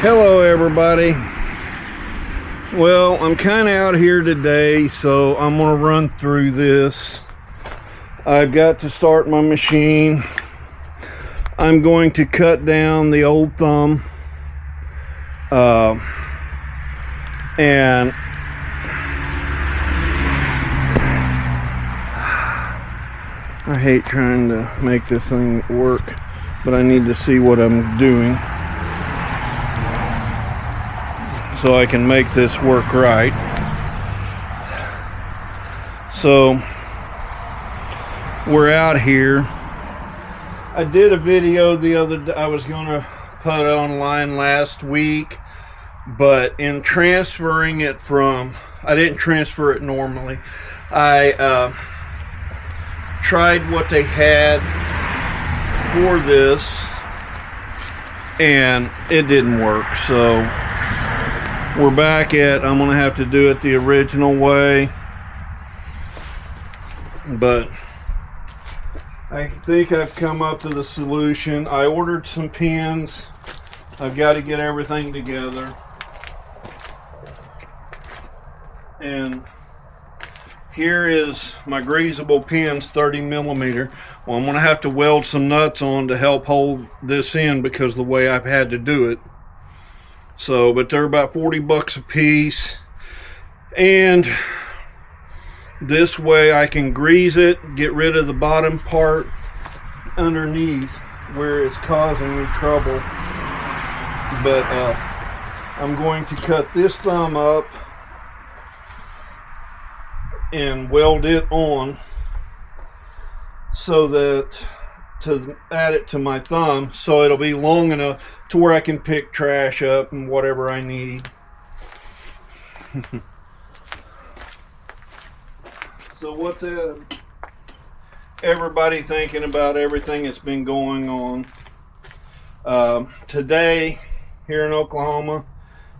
Hello everybody. Well, I'm kind of out here today, so I'm going to run through this. I've got to start my machine. I'm going to cut down the old thumb, and I hate trying to make this thing work, but I need to see what I'm doing so I can make this work right. So we're out here. I did a video the other day. I was gonna put it online last week, but in transferring it from, I didn't transfer it normally. I tried what they had for this and it didn't work, so we're back at, I'm gonna have to do it the original way, but I think I've come up to the solution. I ordered some pins. I've got to get everything together, and here is my greasable pins, 30 millimeter. Well, I'm gonna have to weld some nuts on to help hold this in because of the way I've had to do it. So, but they're about 40 bucks a piece, and this way I can grease it, get rid of the bottom part underneath where it's causing me trouble. But I'm going to cut this thumb up and weld it on so that to add it to my thumb, so it'll be long enough to where I can pick trash up and whatever I need. So what's everybody thinking about everything that's been going on? Today here in Oklahoma,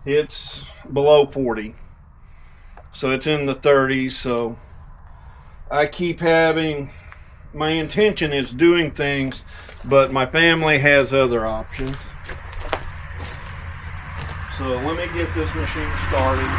it's below 40. So it's in the 30s. So I keep having, my intention is doing things, but my family has other options. So let me get this machine started.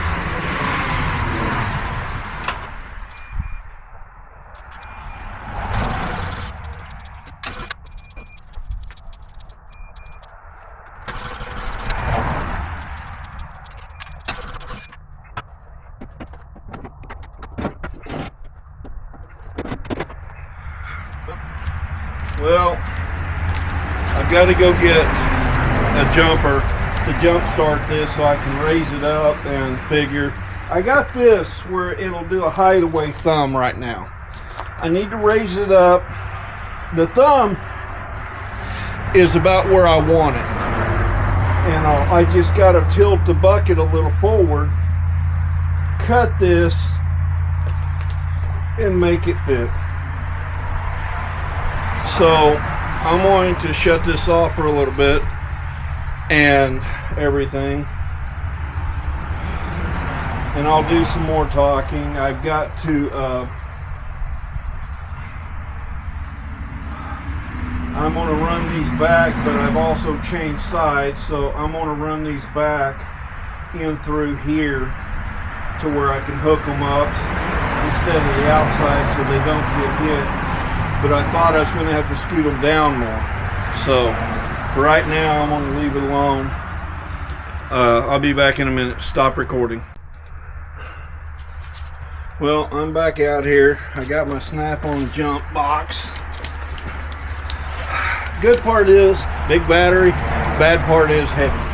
Well, I've got to go get a jumper to jump start this so I can raise it up, and figure I got this where it'll do a hideaway thumb right now. I need to raise it up. The thumb is about where I want it, and I just got to tilt the bucket a little forward, cut this, and make it fit. So I'm going to shut this off for a little bit and everything, and I'll do some more talking. I've got to I'm going to run these back, but I've also changed sides, so I'm going to run these back in through here to where I can hook them up instead of the outside so they don't get hit. But I thought I was going to have to scoot them down more. So for right now, I'm going to leave it alone. I'll be back in a minute. Stop recording. Well, I'm back out here. I got my snap-on jump box. Good part is big battery. Bad part is heavy.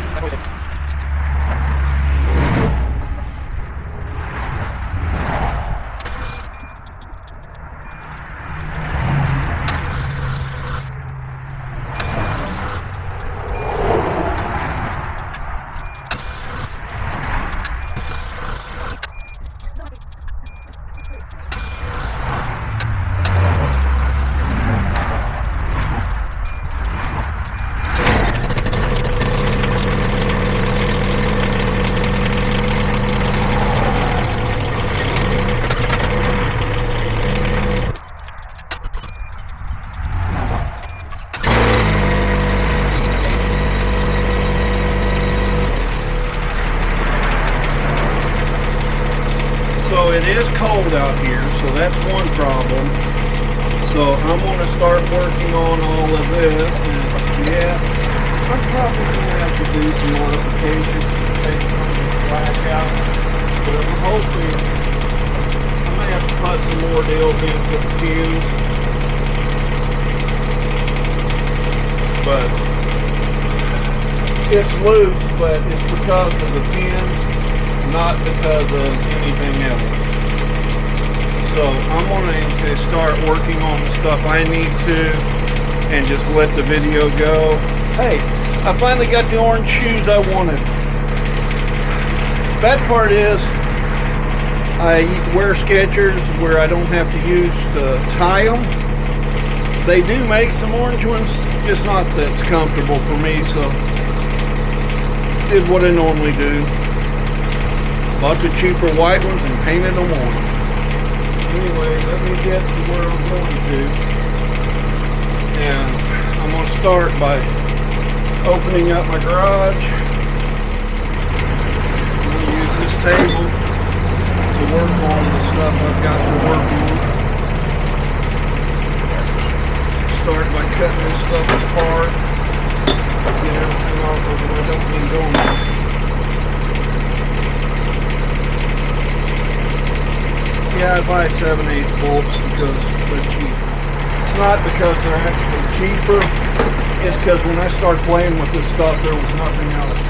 cold out here, so that's one problem. So I'm going to start working on all of this, and yeah, I'm probably going to have to do some modifications to take some of the slack out, but I'm hoping I may have to put some more deals in for the pins. But it's loose, but it's because of the pins, not because of anything else. So I'm going to start working on the stuff I need to and just let the video go. Hey, I finally got the orange shoes I wanted. Bad part is I wear Skechers where I don't have to use to tie them. They do make some orange ones, just not that's comfortable for me, so did what I normally do. Bought the cheaper white ones and painted them orange. Anyway, let me get to where I'm going to. And I'm going to start by opening up my garage. I'm going to use this table to work on the stuff I've got to work on. Start by cutting this stuff apart. Get everything off of it I don't need on. Yeah, I buy 7/8 bolts because they're cheap. It's not because they're actually cheaper. It's because when I started playing with this stuff, there was nothing else.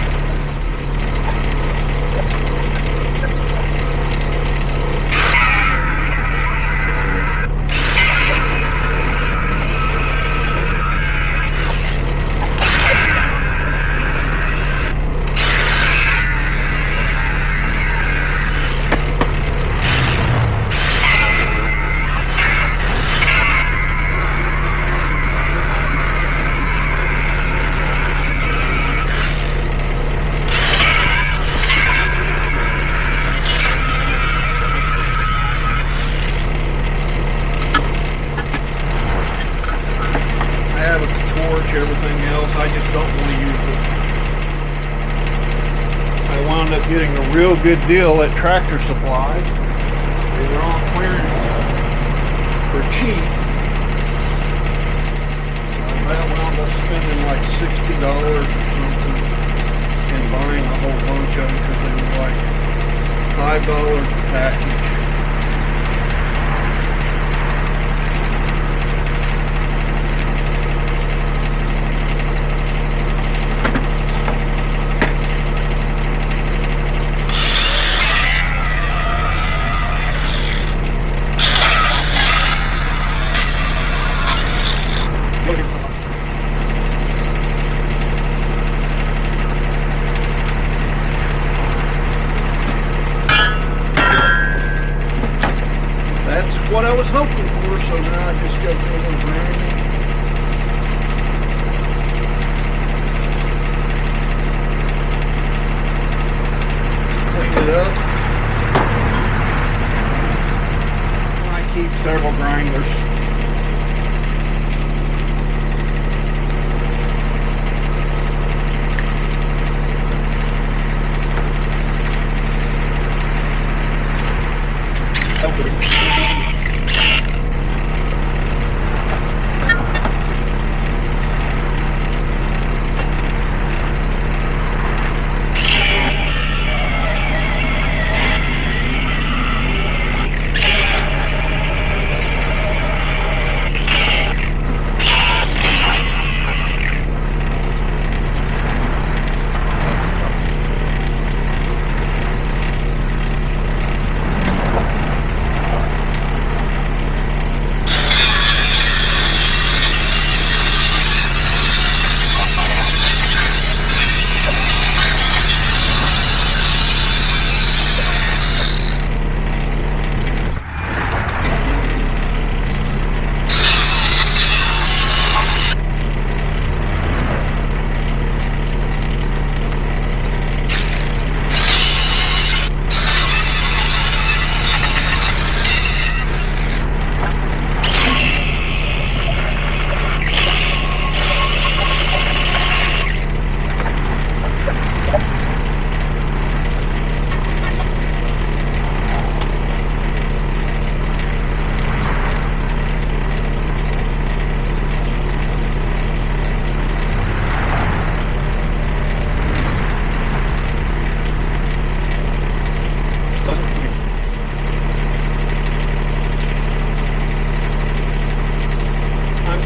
Everything else, I just don't want to use it. I wound up getting a real good deal at Tractor Supply. They were on clearance for cheap. I wound up spending like $60 or something and buying a whole bunch of them because they were like $5 a package. What I was hoping for, so now I just got to go grinding. Clean it up. I keep several grinders.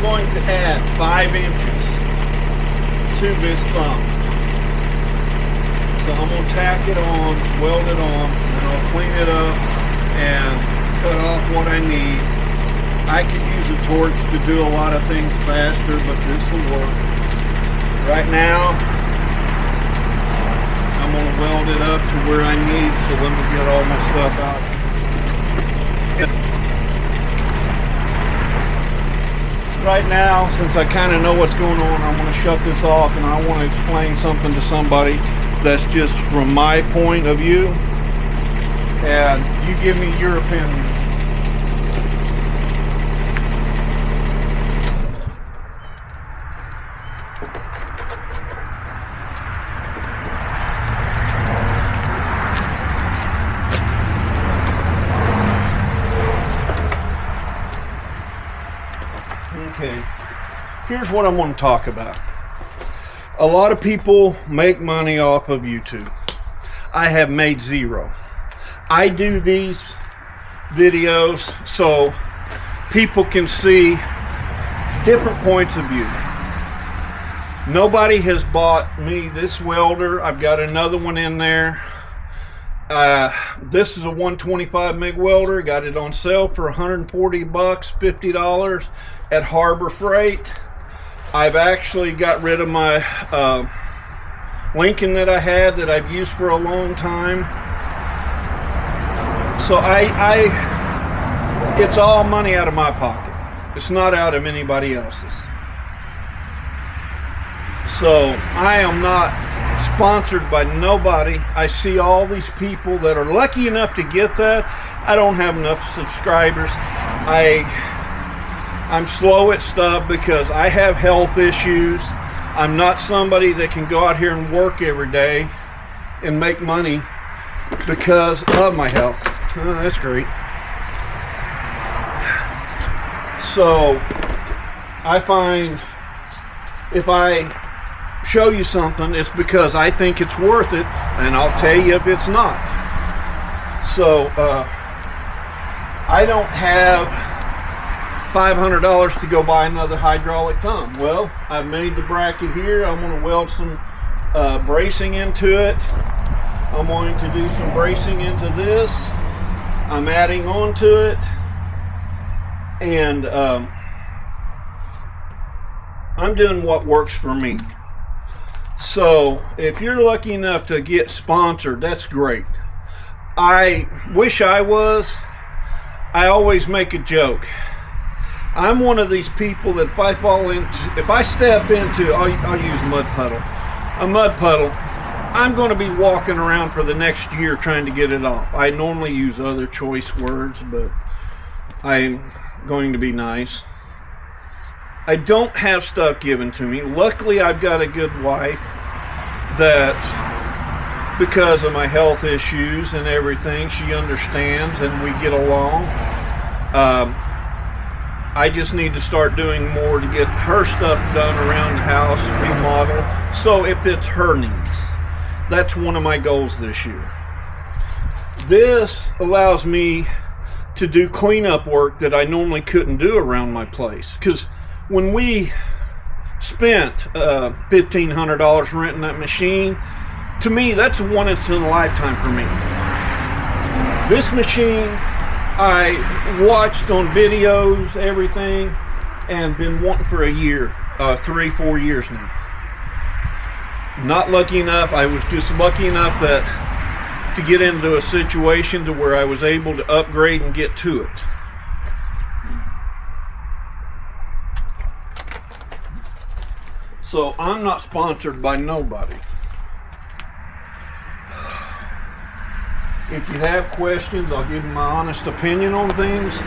going to add 5 inches to this thumb. So I'm going to tack it on, weld it on, and I'll clean it up and cut off what I need. I could use a torch to do a lot of things faster, but this will work. Right now, I'm going to weld it up to where I need, so let me get all my stuff out. Right now, since I kind of know what's going on, I'm going to shut this off, and I want to explain something to somebody that's just from my point of view, and you give me your opinion. Okay, here's what I want to talk about. A lot of people make money off of YouTube. I have made zero. I do these videos so people can see different points of view. Nobody has bought me this welder. I've got another one in there. This is a 125 MIG welder. Got it on sale for 140 bucks, $50 at Harbor Freight. I've actually got rid of my Lincoln that I had that I've used for a long time. So it's all money out of my pocket. It's not out of anybody else's. So I am not sponsored by nobody. I see all these people that are lucky enough to get that. I don't have enough subscribers. I'm slow at stuff because I have health issues. I'm not somebody that can go out here and work every day and make money because of my health. Oh, that's great. So I find if I show you something, it's because I think it's worth it, and I'll tell you if it's not. So I don't have $500 to go buy another hydraulic thumb. Well, I've made the bracket here. I'm going to weld some bracing into it. I'm going to do some bracing into this. I'm adding on to it, and I'm doing what works for me. So if you're lucky enough to get sponsored, that's great. I wish I was. I always make a joke. I'm one of these people that if I step into, I'll use a mud puddle, I'm going to be walking around for the next year trying to get it off. I normally use other choice words, but I'm going to be nice. I don't have stuff given to me. Luckily, I've got a good wife that, because of my health issues and everything, she understands and we get along. I just need to start doing more to get her stuff done around the house, remodel, so it fits her needs. That's one of my goals this year. This allows me to do cleanup work that I normally couldn't do around my place. Because when we spent $1,500 renting that machine, to me, that's a once in a lifetime for me. This machine, I watched on videos, everything, and been wanting for a year, 3-4 years now. Not lucky enough. I was just lucky enough that to get into a situation to where I was able to upgrade and get to it. So I'm not sponsored by nobody. If you have questions, I'll give you my honest opinion on things.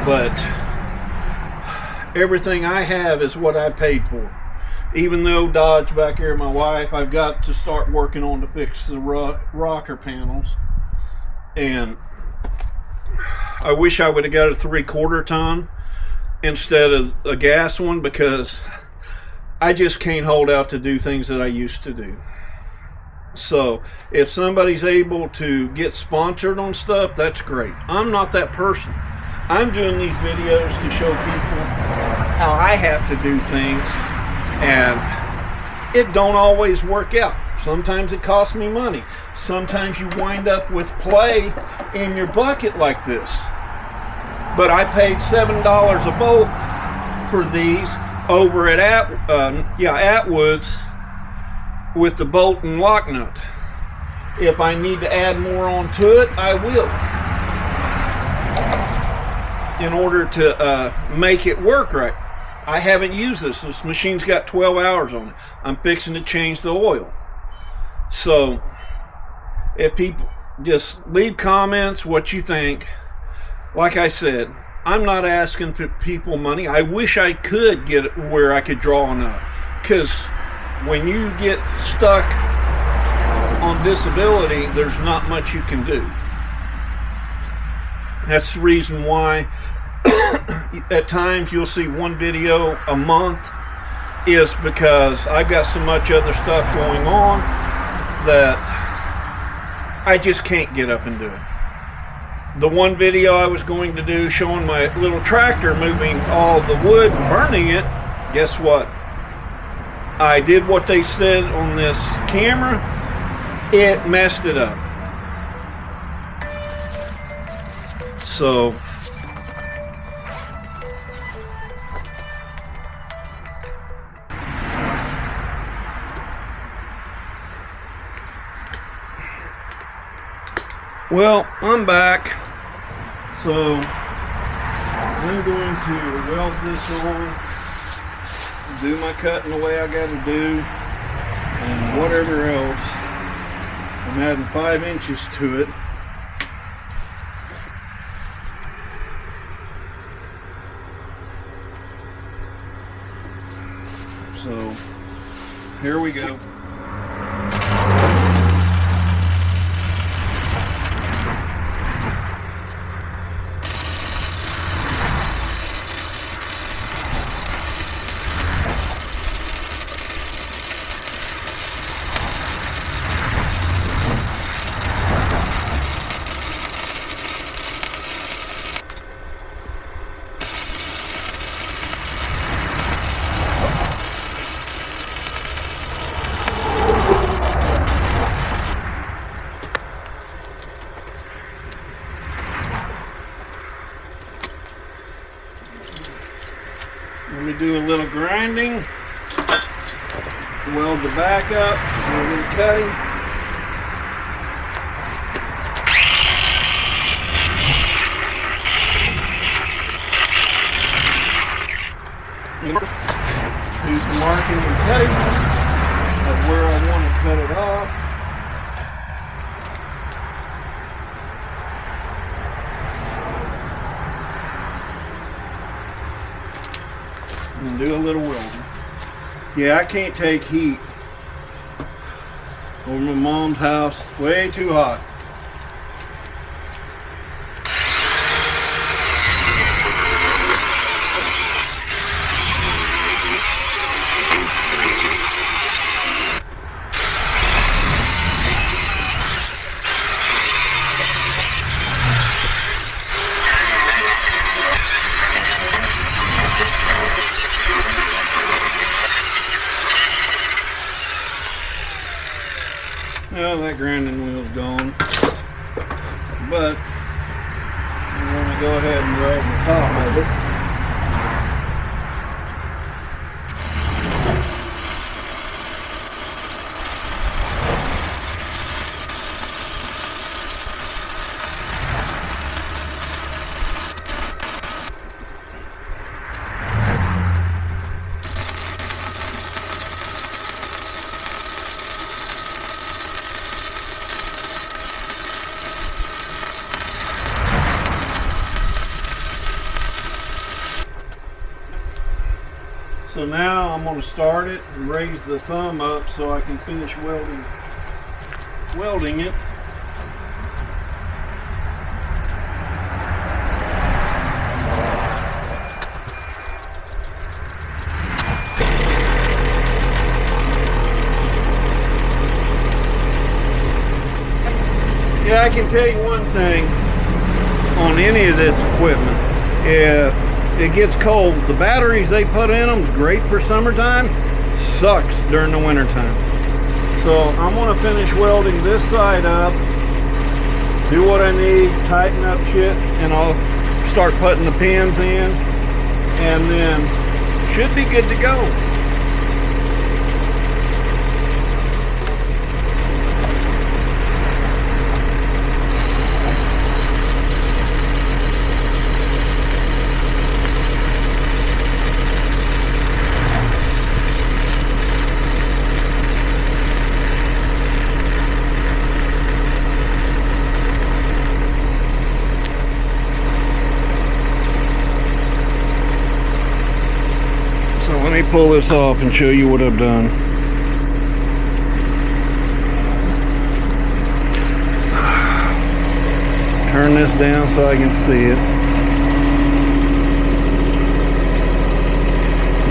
But everything I have is what I paid for. Even though Dodge back here, my wife, I've got to start working on to fix the rocker panels. And I wish I would have got a 3/4 ton instead of a gas one, because I just can't hold out to do things that I used to do. So if somebody's able to get sponsored on stuff, that's great. I'm not that person. I'm doing these videos to show people how I have to do things, and it don't always work out. Sometimes it costs me money. Sometimes you wind up with play in your bucket like this. But I paid $7 a bolt for these over at Atwood's with the bolt and lock nut. If I need to add more onto it, I will, in order to make it work right. I haven't used this. This machine's got 12 hours on it. I'm fixing to change the oil. So if people just leave comments what you think. Like I said, I'm not asking people money. I wish I could get it where I could draw enough, because when you get stuck on disability, there's not much you can do. That's the reason why at times you'll see one video a month, is because I've got so much other stuff going on that I just can't get up and do it. The one video I was going to do showing my little tractor moving all the wood and burning it, guess what? I did what they said on this camera. It messed it up. So well, I'm back. So I'm going to weld this on, do my cutting the way I got to do, and whatever else. I'm adding 5 inches to it. So here we go. Let me do a little grinding, weld the back up, do a little cutting. Do some marking and cutting of where I want to cut it off. And do a little welding. Yeah, I can't take heat over my mom's house. Way too hot. Well, that grinding wheel's gone, but I'm going to go ahead and weld the top of it. So now I'm going to start it and raise the thumb up so I can finish welding it. Yeah, I can tell you one thing on any of this equipment. it gets cold. The batteries they put in them is great for summertime, sucks during the wintertime. So I'm gonna finish welding this side up, do what I need, tighten up shit, and I'll start putting the pins in, and then should be good to go. Let me pull this off and show you what I've done. Turn this down so I can see it.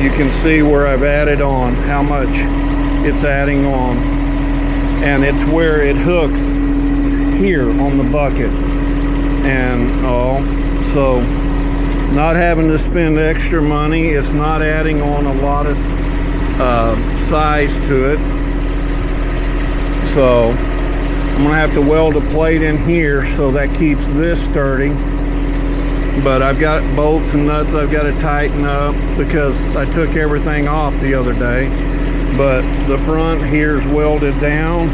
You can see where I've added on, how much it's adding on. And it's where it hooks here on the bucket. And so not having to spend extra money, it's not adding on a lot of size to it. So I'm gonna have to weld a plate in here so that keeps this sturdy. But I've got bolts and nuts I've got to tighten up because I took everything off the other day. But the front here is welded down,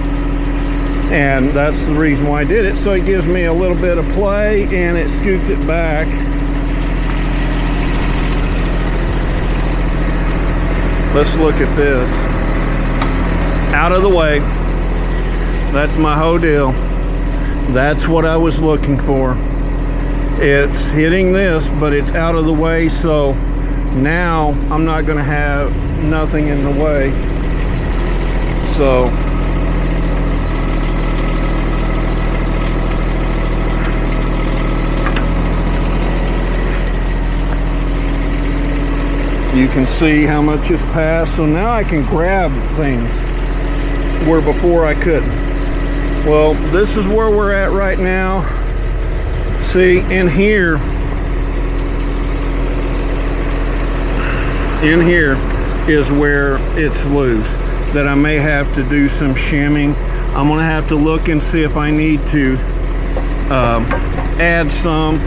and that's the reason why I did it. So it gives me a little bit of play and it scoots it back. Let's look at this. Out of the way. That's my whole deal. That's what I was looking for. It's hitting this, but it's out of the way, so now I'm not going to have nothing in the way. So you can see how much has passed. So now I can grab things where before I couldn't. Well, this is where we're at right now. See, in here is where it's loose, that I may have to do some shimming. I'm gonna have to look and see if I need to add some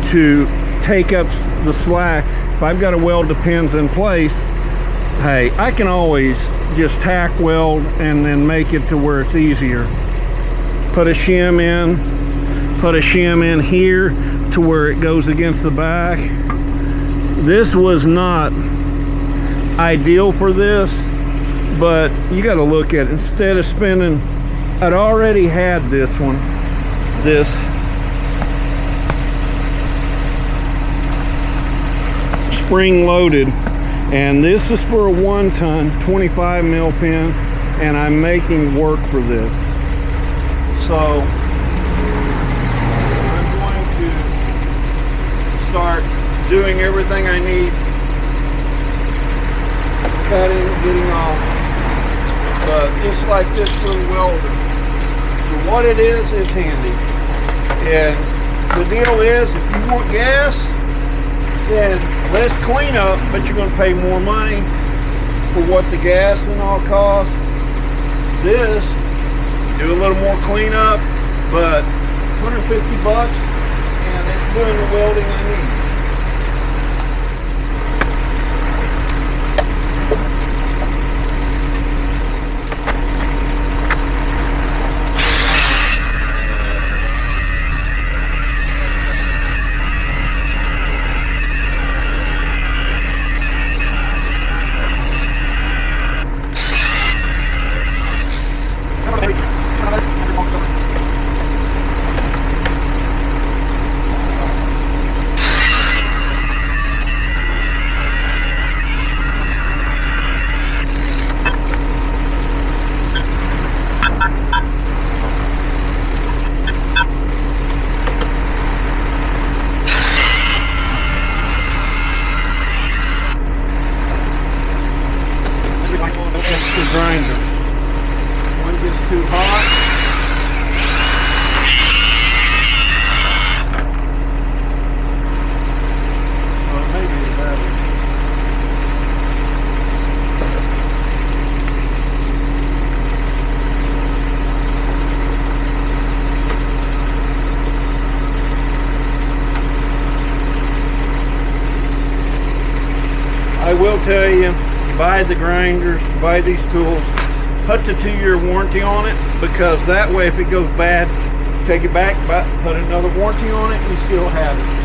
to take up the slack. If I've got to weld the pins in place, hey, I can always just tack weld and then make it to where it's easier. Put a shim in here to where it goes against the back. This was not ideal for this, but you got to look at it. Instead of spending, I'd already had this spring loaded, and this is for a 1 ton 25 mil pin, and I'm making work for this. So I'm going to start doing everything I need, cutting, getting off, but just like this little welder. For what it is handy. And the deal is, if you want gas, then less cleanup, but you're going to pay more money for what the gas and all costs. This, do a little more cleanup, but 150 bucks, and it's doing the welding I need. Grinders. One gets too hot. I will tell you, you buy the grinders, you buy these tools, put the 2-year warranty on it, because that way if it goes bad, take it back, put another warranty on it, and you still have it.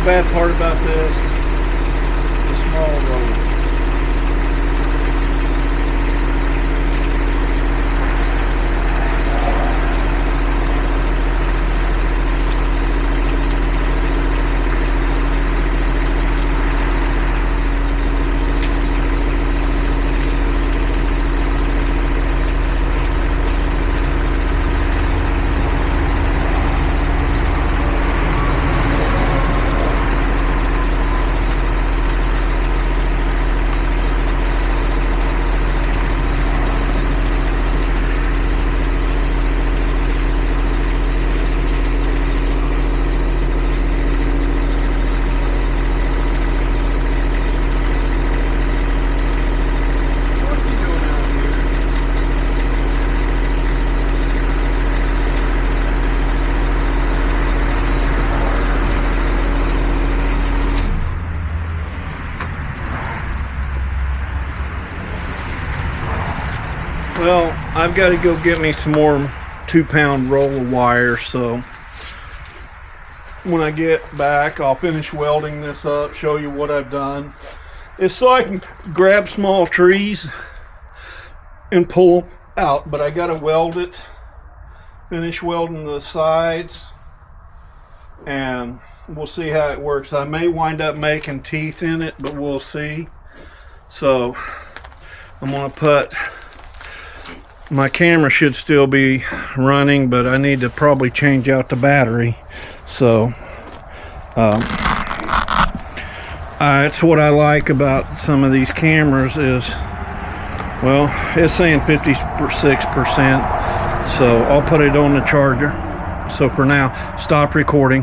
the bad part about this, the small rollers. Well, I've got to go get me some more 2-pound roll of wire, so when I get back I'll finish welding this up, show you what I've done. It's so I can grab small trees and pull out, but I got to weld it, finish welding the sides, and we'll see how it works. I may wind up making teeth in it, but we'll see. So I'm going to put, my camera should still be running, but I need to probably change out the battery. So it's what I like about some of these cameras is, well, it's saying 56%, so I'll put it on the charger. So for now, stop recording.